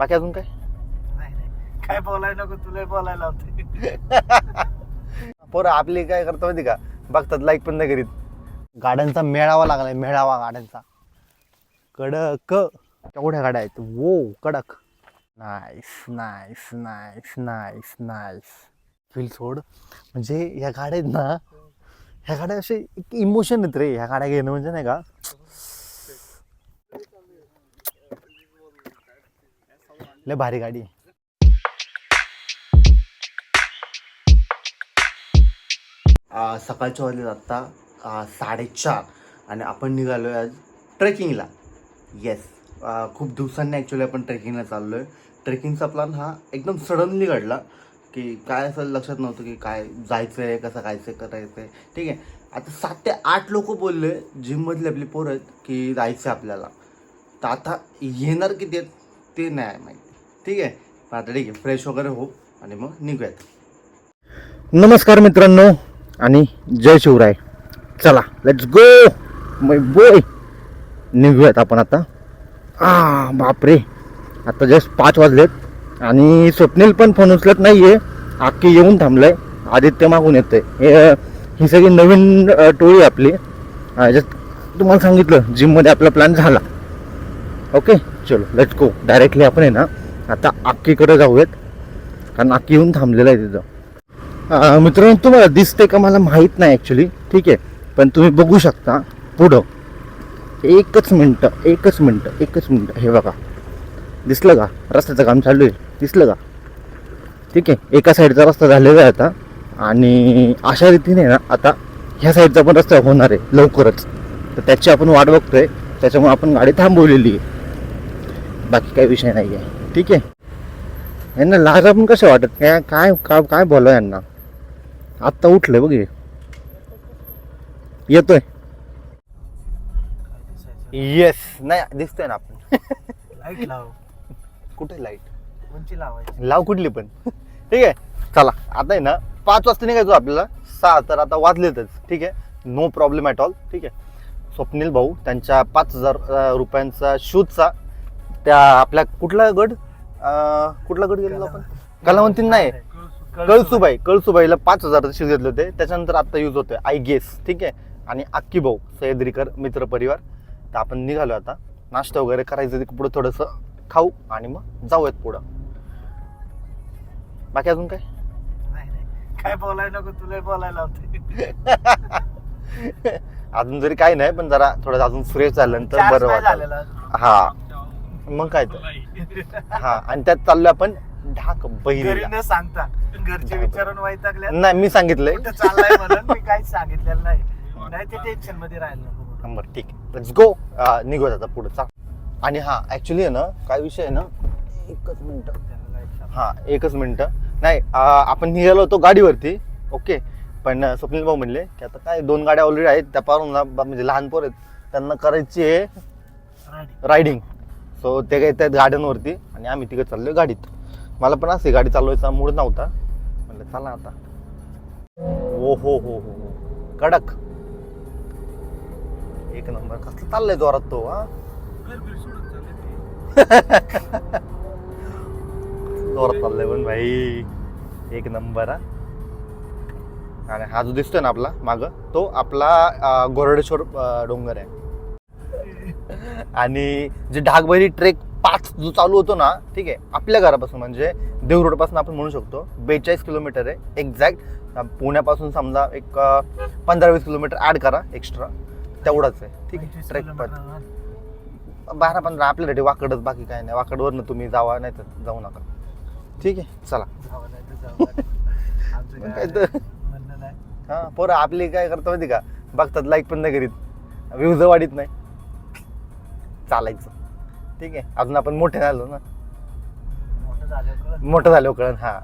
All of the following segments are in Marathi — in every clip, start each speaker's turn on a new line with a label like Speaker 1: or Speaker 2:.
Speaker 1: बाकी अजून काय
Speaker 2: काय बोलायला नको, तुला बोलायला होते.
Speaker 1: पोरं आपली काय करतो माहिती का, बघतात लाईक पण नाही करीत. गाड्यांचा मेळावा लागलाय, मेळावा गाड्यांचा. कडक केवढ्या गाड्या आहेत, वो कडक. Nice nice nice nice nice. Feel सोड. म्हणजे ह्या गाड्या आहेत ना, ह्या गाड्या असे एक इमोशन आहेत रे, ह्या गाड्या घेणं म्हणजे नाही का. लय भारी गाडी आहे. सकाळच्या वाजले आत्ता 4:30 आणि आपण निघालो आहे आज ट्रेकिंगला. येस, खूप दिवसांनी ॲक्च्युली आपण ट्रेकिंगला चाललो आहे. ट्रेकिंगचा प्लॅन हा एकदम सडनली घडला, की काय असं लक्षात नव्हतं की काय जायचं आहे, कसं जायचं करायचं आहे. ठीक आहे, आता 7 ते 8 लोक बोलले, जिममधले आपली पोरं आहेत की जायचं आहे आपल्याला. तर आता येणार किती आहेत ते नाही माहिती. ठीक आहे, पण आता ठीक आहे, फ्रेश वगैरे हो आणि मग निघूयात. नमस्कार मित्रांनो आणि जय शिवराय. चला लेट्स गो माय बॉय, निघूयात आपण आता. बापरे, आता जस्ट 5 वाजलेत आणि स्वप्नील पण फोन उचलत नाहीये. आक्की येऊन थांबलंय, आदित्य मागून येतोय. ही सगळी नवीन टोळी आपली. जस्ट तुम्हाला सांगितलं जिममध्ये आपला प्लॅन झाला. ओके चलो लेट्स गो. डायरेक्टली आपण आहे ना आता आक्कीकडे जाऊयात, कारण आक्की येऊन थांबलेलं आहे तिथं. मित्रांनो तुम्हाला दिसते का मला माहीत नाही ॲक्च्युली. ठीक आहे, पण तुम्ही बघू शकता पुढं. एकच मिनटं. हे बघा, दिसलं का, रस्त्याचं काम चालू आहे, दिसलं का. ठीक आहे, एका साईडचा रस्ता झालेला आहे आता, आणि अशा रीतीने ना आता ह्या साईडचा पण रस्ता होणार आहे लवकरच. तर त्याची आपण वाट बघतोय, त्याच्यामुळे आपण गाडी थांबवलेली आहे. बाकी काही विषय नाही आहे. ठीक आहे, यांना लाज आपण कसं वाटत काय काय काय काय बोला यांना. आत्ता उठलंय बघ, येतोय. येस, नाही दिसतोय ना आपण.
Speaker 2: लाईट लाव.
Speaker 1: कुठे लाईट?
Speaker 2: कोणची लावायची?
Speaker 1: लाव कुठली पण. ठीक आहे, चला आता आहे ना 5 वाजता निघायचो आपल्याला. 6 तर आता वाजलेतच. ठीक आहे, नो प्रॉब्लेम ॲट ऑल. ठीक आहे, स्वप्नील भाऊ त्यांच्या 5,000 रुपयांचा शूजचा, त्या आपल्या कुठला गड गेलेलो आपण, कलावंतीन नाही, कळसुबाईला 5,000 शूज घेतले होते. त्याच्यानंतर आता यूज होतोय आय गेस. ठीक आहे, आणि अक्की भाऊ सह्याद्रीकर मित्र परिवार. तर आपण निघालो आता, नाश्ता वगैरे करायचं, पुढं थोडंसं खाऊ आणि मग जाऊयात पुढं. बाकी अजून काय
Speaker 2: काय बोलायला नको, तुला बोलायला होते.
Speaker 1: अजून जरी काही नाही, पण जरा थोडं अजून फ्रेश झालं तर बरं वाटलं. हा मग काय तर. हा, आणि त्यात चाललोय आपण ढाक बहिरीला.
Speaker 2: न सांगता घरचे विचारून वैतागले.
Speaker 1: नाही, मी सांगितलंय
Speaker 2: चाललंय म्हणून मी काहीच सांगितलेलं नाही. नाही ते टेन्शन मध्ये राहिलं नको.
Speaker 1: नंबर. ठीक आहे, लेट्स गो. निघूया आता पुढे. चाल. आणि हा ऍक्च्युली आहे ना, काय विषय आहे ना, एकच मिनिट. नाही, आपण निघालो होतो गाडीवरती. ओके, पण स्वप्नील भाऊ म्हणले की आता काय 2 गाड्या ऑलरेडी आहेत, त्या पारून म्हणजे लहान पोर आहेत, त्यांना करायची आहे रायडिंग. सो ते काय आहेत गाड्यांवरती आणि आम्ही तिकडे चाललोय गाडीत. मला पण असे गाडी चालवायचा मूड नव्हता, म्हणलं चला आता. ओ हो हो हो हो, कडक एक नंबर. कसलं चाललंय जोरात तो. जोरात चाललंय पण भाई, एक नंबर. आणि हा जो दिसतोय ना आपला माग, तो आपला गोरडेश्वर डोंगर आहे. आणि जे ढाकबैरी ट्रेक 5 जो चालू होतो ना, ठीक आहे, आपल्या घरापासून म्हणजे देव रोड पासून आपण म्हणू शकतो 42 किलोमीटर आहे एक्झॅक्ट. पुण्यापासून समजा एक 15-20 किलोमीटर ऍड करा एक्स्ट्रा, तेवढाच आहे. ठीक आहे, ट्रेक 12-15 आपल्यासाठी वाकडच, बाकी काय नाही. वाकडवरनं तुम्ही जावा, नाही तर जाऊ नका. ठीक आहे, चला. काय तर हा, पोरं आपली काय करतो माहिती का, बघतात लाईक पण नाही करीत, व्ह्यूज वाढीत नाही, चालायचं. ठीक आहे, अजून आपण मोठे झालो ना, मोठं झालो कळण. हा,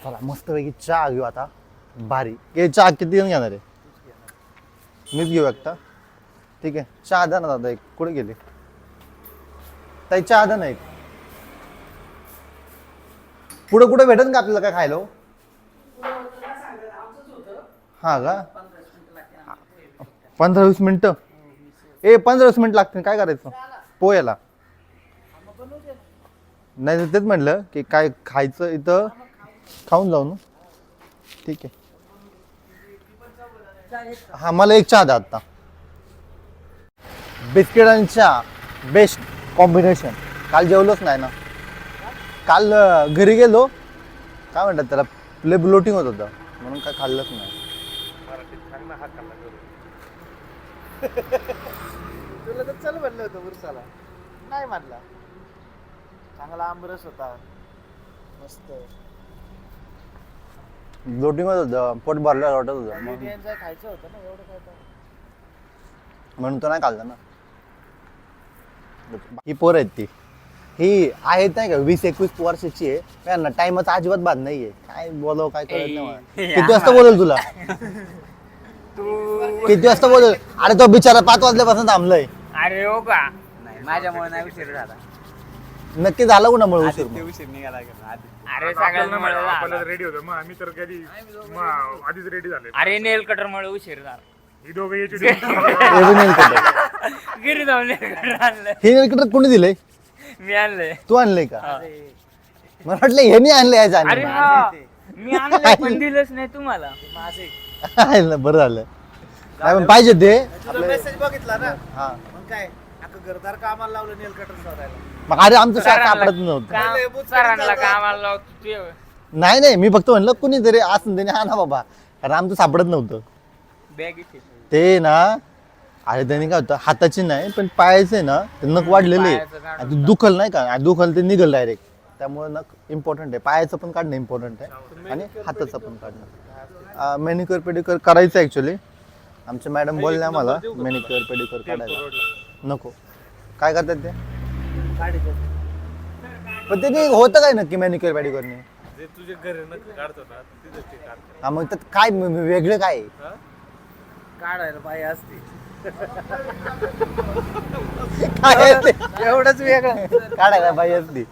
Speaker 1: चला मस्तपैकी चहा घेऊ आता. भारी. चहा किती जण घेणार आहे? मीच घेऊ एकटा. ठीक आहे, चहा द्या ना दादा एक. कुठे गेले ताई? चहा द्या ना एक. पुढे कुठे भेटेल का आपल्याला काय खायला? हा का, 15-20 मिनिटं. 15-20 मिनिट लागतील. काय करायचं पोह्याला? नाही तर तेच म्हटलं की काय खायचं इथं खाऊन जाऊ ना. ठीक आहे. हा मला एक चहा द्या आता. बिस्किट आणि चहा बेस्ट कॉम्बिनेशन. काल जेवलोच नाही ना. काल घरी गेलो, काय म्हणतात त्याला, लय ब्लोटिंग होत होतं म्हणून काय खाल्लंच नाही.
Speaker 2: तुला तर चल म्हणलं होतं उरसाला, नाही म्हणला. चांगला आंबरस होता मस्त.
Speaker 1: ब्लोटिंग होत होतं, पोट भरलं वाटत होतं
Speaker 2: इंग्रेडियंट खायचं होतं ना, एवढं काय तर.
Speaker 1: म्हणून तो नाही खाल्लं ना. ही पोरं आहेत ती, ही आहेत नाही का 20-21 वर्षाची आहे. त्यांना टाइमच अजिबात बाद नाहीये. काय बोलाव काय कळत नाही मला. किती वाजता बोलेल तुला? किती वाजता बोलेल? अरे तो बिचारा 5 वाजल्यापासून थांबलाय.
Speaker 3: अरे हो का? नाही माझ्यामुळे नाही उशीर झाला.
Speaker 1: नक्की झालं कुणामुळे उशीर?
Speaker 3: उशीर निघाला
Speaker 4: अरे सगळ्यांना रेडी होतो मग आम्ही तर कधी आधीच रेडी झाले.
Speaker 3: अरे नेल कटर मुळे उशीर झाला.
Speaker 4: ही दोघं याची
Speaker 3: घरी जाऊन नेल कटर आणलं.
Speaker 1: हे इकडे कोणी दिलंय?
Speaker 3: मी आणलंय.
Speaker 1: तू आणलंय का? मला वाटलं ह्यानी आणलंय याच्या
Speaker 3: अरे हा मी आणलंय पण दिलंच नाही तुम्हाला.
Speaker 1: आणलं. बरं झालं. नाही पण पाहिजे ते.
Speaker 2: तुला मेसेज बघितला ना,
Speaker 1: हा
Speaker 2: मग काय अख्खं घरदार कामाला लावलं नेल कटर शोधायला.
Speaker 1: मग अरे आमचं शाळा सापडत नव्हतं.
Speaker 3: सरांना कामाला लावतो ते.
Speaker 1: नाही मी फक्त म्हणलं कुणीतरी असं त्याने हा ना बाबा, कारण आमचं सापडत नव्हतं
Speaker 3: बॅग
Speaker 1: ते ना. अरे त्याने काय होतं, हाताची नाही पण पायाचे ना ते नख वाढलेले आणि ते दुखल नाही का, दुखल ते निघल डायरेक्ट. त्यामुळे नख इम्पॉर्टंट आहे. पायाचं पण काढणं इम्पॉर्टंट आहे आणि हाताचं पण काढणं. मॅनिक्युअर पेडिक्युअर करायचं ॲक्च्युली. आमच्या मॅडम बोलले आम्हाला मॅनिक्युअर पेडिक्युअर काढायला. नको. काय करतात ते? पण ते होतं काय नक्की मॅनिक्युअर पेडिक्युअरने?
Speaker 4: तुझे घर काढतो ना तिथं ते काढतो.
Speaker 1: हा मग त्यात काय वेगळं काय आहे?
Speaker 2: काढायला बाई असते
Speaker 1: काय आहे ते?
Speaker 2: एवढंच वेगळं.
Speaker 1: काढायला बाई असती.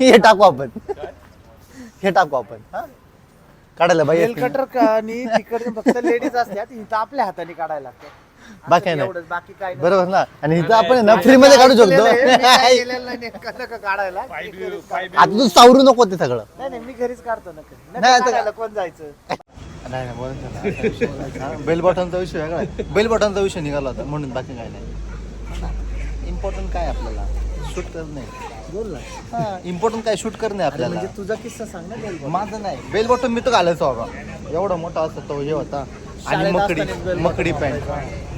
Speaker 1: हे टाकू आपण. हे टाकू आपण. हा काढायला बाई
Speaker 2: नेल
Speaker 1: असती.
Speaker 2: कटर का आणि तिकडे फक्त लेडीज असतात, इथं आपल्या हाताने काढायला लागतं.
Speaker 1: बाकी नाही.
Speaker 2: एवढंच, बाकी काय नाही.
Speaker 1: बरोबर ना. आणि इथं आपण ना फ्री मध्ये काढू शकतो.
Speaker 2: मी काय केलेलं नाही नेल कटर काढायला.
Speaker 1: आता तू सावरू नको ते सगळं.
Speaker 2: नाही मी घरीच काढतो ना.
Speaker 1: नाही, आता-
Speaker 2: काढायला कोण जायचं?
Speaker 1: नाही बेल बॉटनचा विषय वेगळा आहे. बेल बॉटनचा विषय निघाला होता म्हणून, बाकी काय नाही. इम्पॉर्टंट काय आपल्याला शूट करणे.
Speaker 2: बोल ना.
Speaker 1: हा इम्पॉर्टंट काय शूट करणे आपल्याला.
Speaker 2: म्हणजे तुझा किस्सा सांग ना बेल बॉटन.
Speaker 1: माझं नाही. बेल बॉटन मी तो घालायचो बाबा. एवढा मोठा असतो तो हे होता. आणि
Speaker 2: शाळेत
Speaker 1: मकडी
Speaker 2: असतानाच बेल
Speaker 1: मकडी
Speaker 2: बॉटन
Speaker 1: पॅन्ट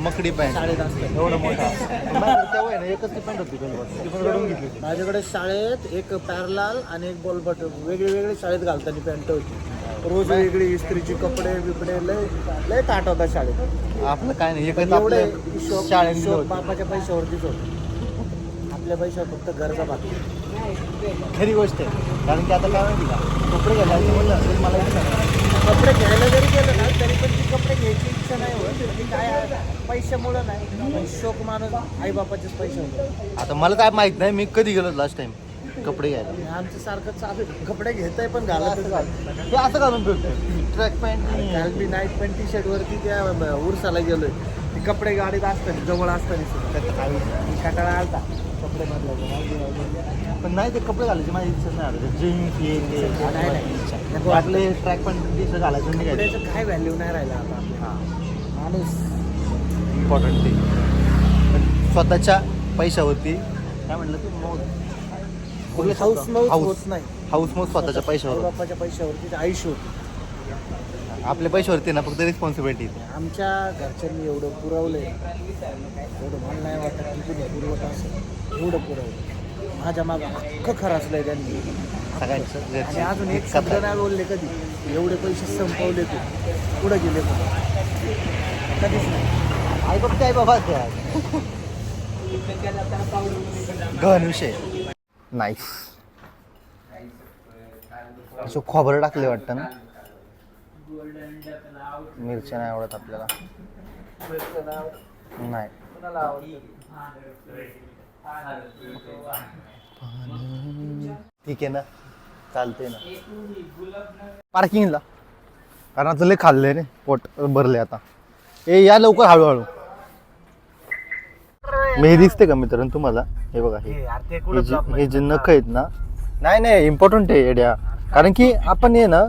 Speaker 1: मकडी पॅन्ट
Speaker 2: शाळेत असताना.
Speaker 1: एवढं मोठा. माझ्याकडे तेव्हा आहे ना एकच ती पॅन्ट होती बेल बॉटन. ती पण रडून घेतली होती.
Speaker 2: माझ्याकडे शाळेत एक पॅरलाल आणि एक बॉल बटन वेगळे वेगळे शाळेत घालताना पॅन्ट होती. रोज वेगळी इस्त्रीचे कपडे बिपडे लय ताट होता शाळेत.
Speaker 1: आपलं काय नाही. एकच
Speaker 2: एवढे
Speaker 1: आपल्या
Speaker 2: हिशोब
Speaker 1: शाळेत
Speaker 2: हिशोब बापाच्या पैशावरतीच होतं. आपल्या पैशावर फक्त गरजा बाकी.
Speaker 1: खरी गोष्ट आहे. कारण की आता काय माहिती का, कपडे घालायचं म्हणलं तर मला इच्छा नाही.
Speaker 2: कपडे घ्यायला जरी गेलं ना तरी पण ती कपडे घ्यायची इच्छा नाही होत. ती काय पैशामुळं नाही, पण शोक माणूस आईबापाचेच पैसे होते.
Speaker 1: आता मला काय माहित नाही मी कधी गेलो लास्ट टाइम कपडे घ्यायला.
Speaker 2: आमचं सारखं चालू आहे. कपडे घेताय पण घालतच नाही.
Speaker 1: ते असं घालून फिरतो ट्रॅक पॅन्ट.
Speaker 2: काल मी नाईट पॅन्ट टी शर्ट वरती त्या उरसाला गेलोय. ते कपडे गाडीत असतात जवळ असताना कंटाळा आलता कपडे बदलायचे.
Speaker 1: पण नाही ते कपडे घालायचे माझी इच्छा नाही. जीन्स
Speaker 2: नाही, नाही.
Speaker 1: हे आपले ट्रॅक पॅन्ट टी शर्ट घालायचं निघायचं.
Speaker 2: कपड्याचं काय व्हॅल्यू नाही राहिला आता आपल्या. माणूस
Speaker 1: इम्पॉर्टंट ते. पण स्वतःच्या पैशावरती काय म्हटलं तू
Speaker 2: हाऊस माऊस होत नाही.
Speaker 1: हाऊस मग स्वतःच्या पैशावर.
Speaker 2: बापाच्या पैशावरती आयुष्य होतं.
Speaker 1: आपल्या पैशावरती ना फक्त रिस्पॉन्सिबिलिटी.
Speaker 2: आमच्या घरच्यांनी एवढं पुरवलंय, एवढं मला नाही वाटत की कुणी पुरवत असेल. एवढं पुरवलं माझ्या मागं अख्खं खराचलंय त्यांनी
Speaker 1: सगळ्यांचं
Speaker 2: आणि अजून एक शब्द नाही बोलले कधी. एवढे पैसे संपवले तू पुढे गेले कधीच नाही.
Speaker 1: आई बाबा काय बाबा गहन विषय. नाईस. असं खोबरं टाकले वाटतं ना. मिरच्या नाही आवडत आपल्याला. नाही ठीक आहे ना, चालते ना. पार्किंगला कारण आता लय खाल्लंय रे, पोट भरले आता. ए या लवकर हळूहळू. मी हे दिसते का मित्रांनो तुम्हाला? हे बघा हे हे जे नख आहेत ना, नाही इम्पॉर्टंट आहे येड्या. कारण की आपण हे ना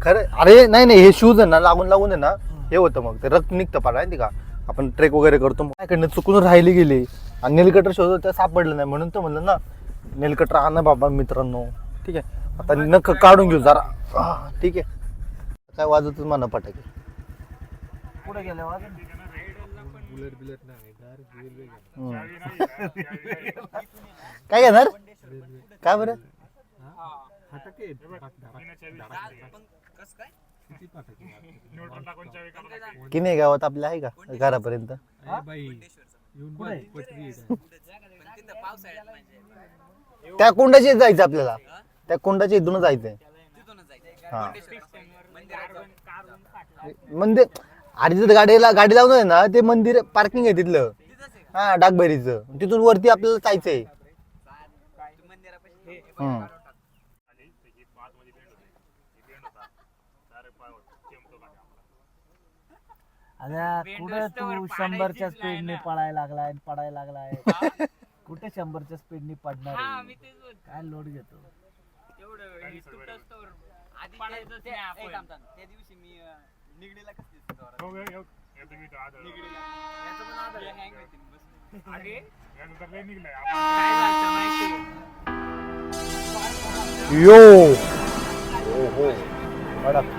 Speaker 1: खरं, अरे नाही हे शूज आहे ना लागून आहे ना हे होतं, मग ते रक्त निघतं पाडा माहिती का. आपण ट्रेक वगैरे करतो माझ्याकडनं चुकून राहिली गेली आणि नेलकटर शोधत त्या सापडलं नाही, म्हणून तर म्हणलं ना नेलकटर आणा बाबा मित्रांनो. ठीक आहे, आता नख काढून घेऊ जरा. ठीक आहे, काय वाजतच म्हणा पटाके.
Speaker 2: पुढे गेले
Speaker 1: काय घेणार? काय बरं? की नाही गावात आपल्या आहे का घरापर्यंत? त्या कुंडाची जायचं आपल्याला, त्या कुंडाच्या इथूनच जायचंय. हा मंदिर, अरे तिथं गाडी लावून आहे ना, ते मंदिर पार्किंग आहे तिथलं. हा डागबैरीचं, तिथून वरती आपल्याला जायचंय.
Speaker 2: अरे कुठे तू 100च्या स्पीडने पळायला लागलाय कुठे 100च्या स्पीडने पडणार आहे? काय लोड घेतो
Speaker 1: यो हो कडक.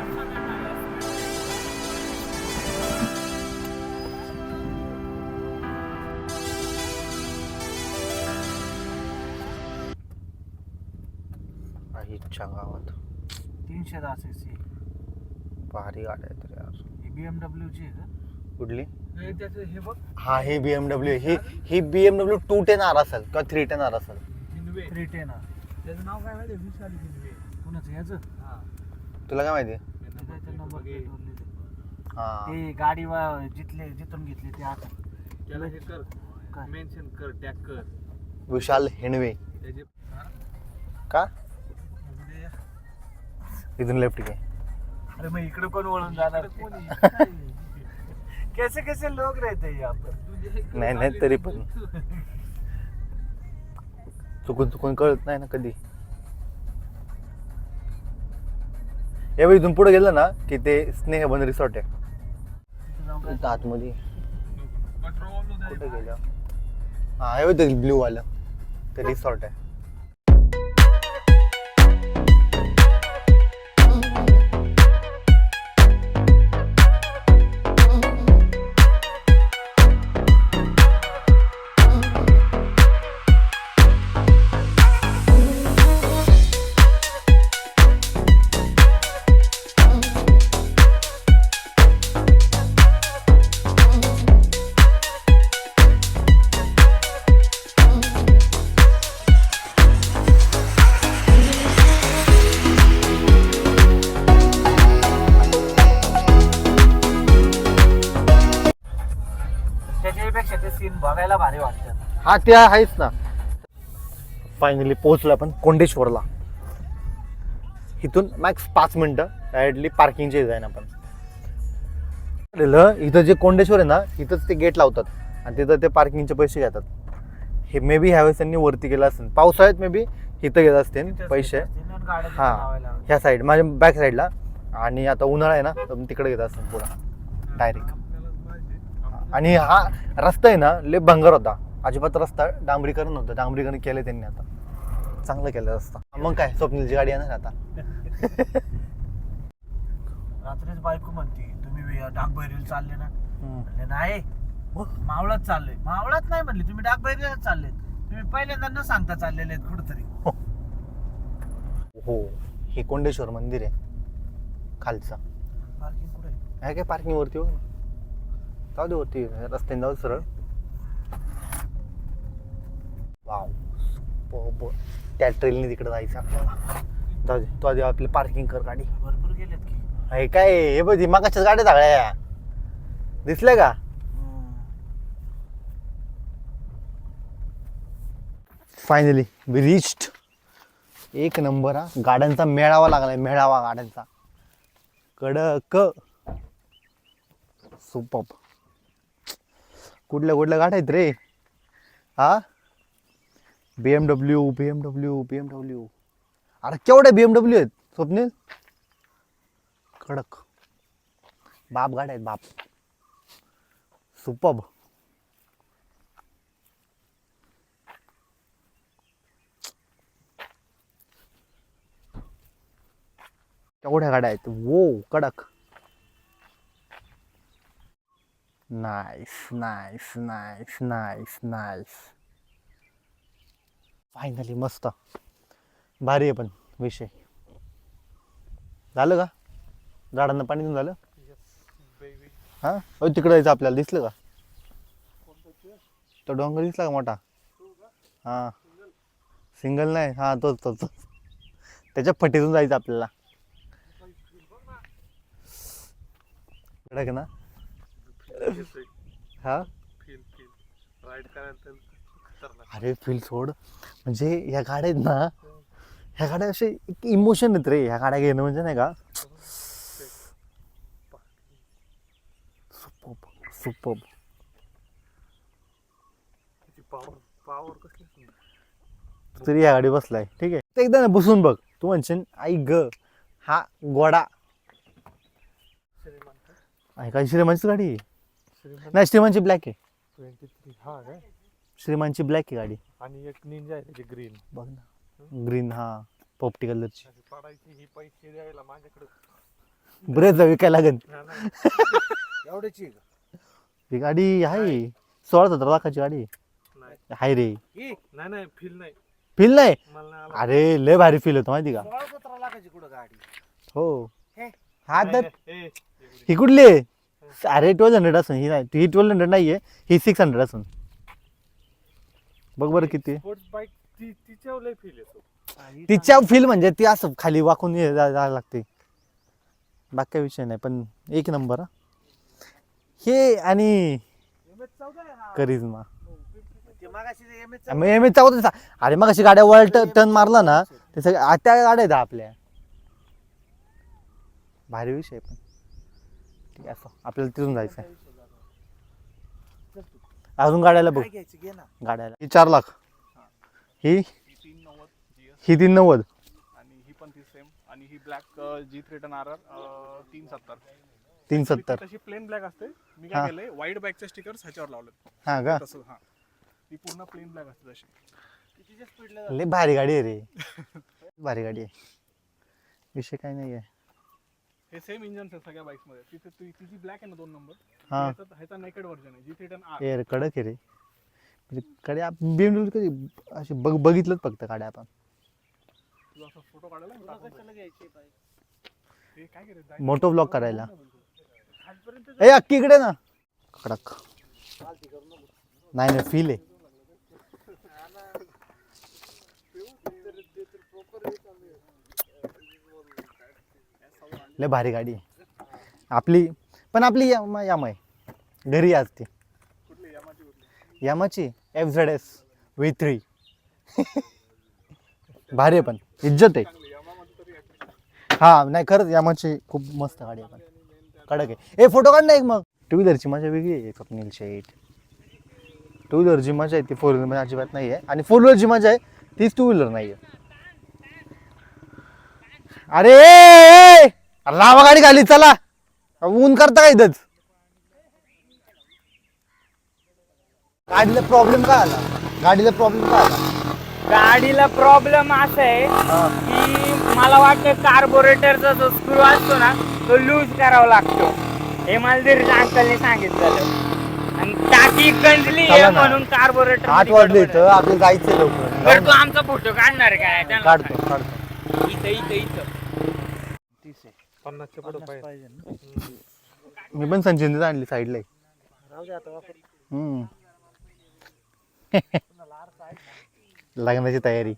Speaker 1: इच्छा गावात
Speaker 2: 310 cc
Speaker 1: भारी गाड्या आहेत रे यार.
Speaker 2: BMW ची आहे का?
Speaker 1: कुठली?
Speaker 2: हे बघ,
Speaker 1: हा हे BMW, ही BMW 210 आर असेल किंवा 310 आर असेल.
Speaker 2: 310 त्याचं नाव काय माहिती? विशाल किनवे. कुणाचं याचं?
Speaker 1: तुला काय माहिती?
Speaker 2: नंबर प्लेट वर लिहिलंय.
Speaker 1: हा
Speaker 2: ते गाडी जिथून घेतली ते आता
Speaker 5: त्याला हे कर, मेन्शन कर, टॅग कर.
Speaker 1: विशाल हिणवे का? इथून लेफ्ट घे.
Speaker 2: अरे मग इकडे कोण वळून जाणार? कैसे लोग रहते हैं यहाँ पर.
Speaker 1: नाही तरी पण चुकून कळत नाही ना कधी. यावेळी इथून पुढे गेलं ना की ते स्नेहबन रिसॉर्ट आहे. इथं आतमध्ये कुठे गेलं? हा हे ते ब्ल्यू वालं ते रिसॉर्ट आहे.
Speaker 2: त्याच्यापेक्षा ते सीन बघायला भारी वाटतं.
Speaker 1: हा ते आहेच ना. फायनली पोहोचलो आपण कोंडेश्वरला. इथून मॅक्स 5 मिनिटं डायरेक्टली पार्किंगचे जाईन आपण. इथं जे कोंडेश्वर आहे ना, इथंच ते गेट लावतात आणि तिथं ते पार्किंगचे पैसे घेतात. हे मे बी ह्यावेळेस त्यांनी वरती केलं असेल. पावसाळ्यात मे बी इथं घेत असतील पैसे. हा ह्या साईड माझ्या बॅक साईडला. आणि आता उन्हाळा आहे ना, तर तिकडे घेत असतील पुढं डायरेक्ट. आणि हा रस्ता आहे ना लय भंगार होता. अजिबात रस्ता डांबरीकरण नव्हतं. डांबरीकरण केलं त्यांनी, आता चांगलं केलं रस्ता. मग काय स्वप्नीलची गाडी येणार आता.
Speaker 2: रात्रीच बायको म्हणते तुम्ही डागबैरीला चालले ना. म्हणले नाही मावळात चाललोय. मावळात नाही म्हणले, तुम्ही डागबैरीला चालले. तुम्ही पहिल्यांदा न सांगता चाललेले आहेत कुठेतरी.
Speaker 1: हो हे कोंडेश्वर मंदिर आहे खालचं.
Speaker 2: पार्किंग कुठे
Speaker 1: आहे काय? पार्किंग वरती हो ना. जाऊ दे वरती रस्त्याने जाऊ सरळ. वाव त्या ट्रेलने तिकडे जायचं आपल्याला. जाऊ दे तू आधी आपली पार्किंग कर गाडी.
Speaker 2: भरपूर गेलेत की.
Speaker 1: हे काय हे बघ मागाच्याच गाड्या सगळ्या दिसल्या का? Finally we reached. एक नंबर हा. गाड्यांचा मेळावा लागलाय, मेळावा गाड्यांचा. कडक सुपर. कुठल्या गाड्या आहेत रे? हा BMW. अरे केवढे BMW आहेत स्वप्नील, कडक बाप गाड्या आहेत बाप. सुपर्ब. केवढ्या गाड्या आहेत वो कडक. नाईस. फायनली मस्त भारी आहे. पण विषय झालं का, झाडांना पाणी देऊन झालं. हा तिकडे जायचं आपल्याला, दिसलं का तो डोंगर दिसला का मोठा. हा सिंगल नाही, हा तोच त्याच्या फटीतून जायचं आपल्याला. कडक ना. हा
Speaker 5: राईड करायला
Speaker 1: अरे फील सोड. म्हणजे ह्या गाड्या आहेत ना, ह्या गाड्या असे इमोशन आहेत रे. ह्या गाड्या घेणं म्हणजे नाही का, सुपर्ब.
Speaker 5: पावर कसली
Speaker 1: तरी या गाडी बसलाय ठीक आहे. तर एकदा ना बसून बघ, तू म्हणशील आई ग हा घोडा आहे का. श्रीमानची गाडी आहे. नाही श्रीमानची ब्लॅक आहे.
Speaker 5: 23 हा काय.
Speaker 1: श्रीमानची ब्लॅक आहे गाडी.
Speaker 5: आणि एक निंजा आहे त्याची ग्रीन.
Speaker 1: बघ ना ग्रीन, हा पोपटी कलरची.
Speaker 5: पडायची ही पैसे द्यायला माझ्याकडे
Speaker 1: बरेच विकायला लागेल.
Speaker 2: एवढ्याची आहे का?
Speaker 1: ही गाडी आहे 16-17 लाखाची गाडी आहे रे.
Speaker 5: नाही फील नाही.
Speaker 1: फील नाही.
Speaker 5: मला नाही आला.
Speaker 1: अरे लय भारी फील होतो माहिती का.
Speaker 2: 16-17 लाखाची कुठं गाडी.
Speaker 1: हो
Speaker 2: हे
Speaker 1: हा तर
Speaker 5: ए,
Speaker 1: ही कुठली आहे. अरे 1200 असून ही नाही, ही 1200 नाहीये, ही 600 असून. बघ बरं किती.
Speaker 5: स्पोर्ट्स बाईक तिच्यावर लय फील येतो.
Speaker 1: तिच्या फील म्हणजे ती असं खाली वाकून जायला लागते, बाकी काही विषय नाही. पण एक नंबर हे. आणि करिश्मा
Speaker 2: ते मागाशी ते MS
Speaker 1: मग एम एच होतं. अरे मग अशी गाड्या वर्ल्ड टर्न मारला ना, ते सगळ्या त्या गाड्या आहेत आपल्या. भारी विषय. पण ठीक आहे, असं आपल्याला तिथून जायचं आहे. अजून गाड्याला बघ.
Speaker 2: काय घ्यायचं घे ना.
Speaker 1: गाड्याला ही 4 लाख, ही
Speaker 5: 390 GS
Speaker 1: ही 390,
Speaker 5: आणि ही पण ती सेम. आणि ही ब्लॅक G310 RR 370.
Speaker 1: 370.
Speaker 5: तशी प्लेन ब्लॅक असते. मी
Speaker 1: हा.
Speaker 5: काय केलंय व्हाईट बाईकचे स्टिकर्स ह्याच्यावर लावले.
Speaker 1: हा का.
Speaker 5: तसं हा ती पूर्ण प्लेन ब्लॅक असते तशी.
Speaker 2: कितीच्या स्पीडला
Speaker 1: लय भारी गाडी आहे रे. भारी गाडी आहे, विषय काय नाही आहे.
Speaker 5: हे सेम इंजन आहे सगळ्या बाईक्स मध्ये. तिथे तिची ब्लॅक आहे ना 2 नंबर.
Speaker 1: हा
Speaker 5: ह्याचा नेकेड व्हर्जन आहे G310 R.
Speaker 1: यार कडक आहे रे. म्हणजे गाडी आपण BMW कधी अशी बघितलंच फक्त गाड्या आपण.
Speaker 5: तुला असा फोटो काढायला ना टाकून
Speaker 2: कशाला घ्यायची बाईक.
Speaker 5: ते काय केलं
Speaker 1: मोटो ब्लॉग करायला.
Speaker 2: खालपर्यंत
Speaker 1: ए अक्की इकडे ना. कडक नाही फील आहे. लय भारी गाडी आहे आपली. पण आपली यामाय घरी असते. यामाची FZS V3 भारी आहे, पण इज्जत आहे. हा नाही खरंच यामाची खूप मस्त गाडी आहे, पण कडक आहे. ए फोटो काढ ना एक. मग टू व्हीलरची मजा वेगळी आहे स्वप्नील शेठ. टू व्हीलरची मजा आहे ती 4 व्हीलर मध्ये अजिबात नाही आहे. आणि 4 व्हीलरची मजा आहे तीच 2 व्हीलर नाही आहे. अरे लावा गाडी खाली, चला ऊन करता का इथंच. गाडीला प्रॉब्लेम काय आला.
Speaker 3: गाडीला प्रॉब्लेम असा आहे की मला वाटतं कार्बोरेटरचा जो स्क्रू असतो ना तो लूज करावा लागतो. हे मला तरी अंकलने सांगितलं. आणि टाकी गंजली
Speaker 1: चला
Speaker 3: आहे
Speaker 1: ना.
Speaker 3: म्हणून कार्बोरेटर
Speaker 1: 8 वाजले इथं, आपल्याला जायचं लवकर.
Speaker 3: बरं तू आमचा फोटो काढणार काय त्यांना
Speaker 1: काढतो
Speaker 3: सांग. इथं
Speaker 5: 50च्या पुढे
Speaker 2: पाहिजे ना.
Speaker 1: मी पण संचिन आणली साईडला.
Speaker 2: राहू दे आता वापर.
Speaker 1: लग्नाची तयारी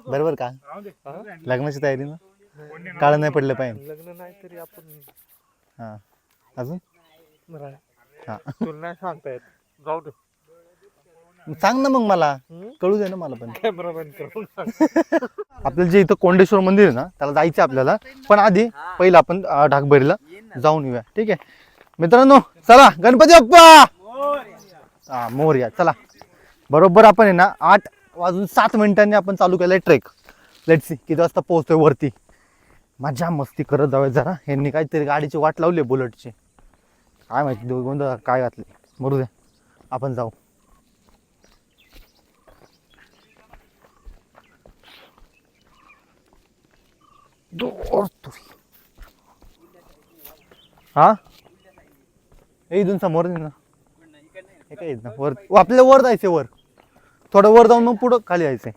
Speaker 1: बरोबर का. लग्नाची तयारी ना, काळ नाही पडलं पाहिजे.
Speaker 5: लग्न नाही तरी आपण
Speaker 1: हा अजून हा
Speaker 5: तुला नाही सांगता येत. जाऊ दे.
Speaker 1: सांग ना मग, मला कळू दे ना मला पण.
Speaker 5: कॅमेरा बंद करून
Speaker 1: आपल्याला जे इथं कोंडेश्वर मंदिर आहे ना त्याला जायचं आपल्याला. पण आधी पहिलं आपण ढाकबरीला जाऊन येऊया. ठीक आहे मित्रांनो, चला गणपती बाप्पा हा मोरया. चला बरोबर आपण आहे ना 8:07 आपण चालू केलंय ट्रेक. लेट्स सी किती वाजता पोहोचतोय वरती. मजा मस्ती करत जाऊया जरा. यांनी काहीतरी गाडीची वाट लावली आहे बुलेटची, काय माहिती गोंधळ काय घातले. मरू द्या आपण जाऊ. हा हे इथून समोर ना हे काय ना वर आपल्याला वर जायचंय. वर थोडं वर जाऊन मग पुढं खाली यायचंय.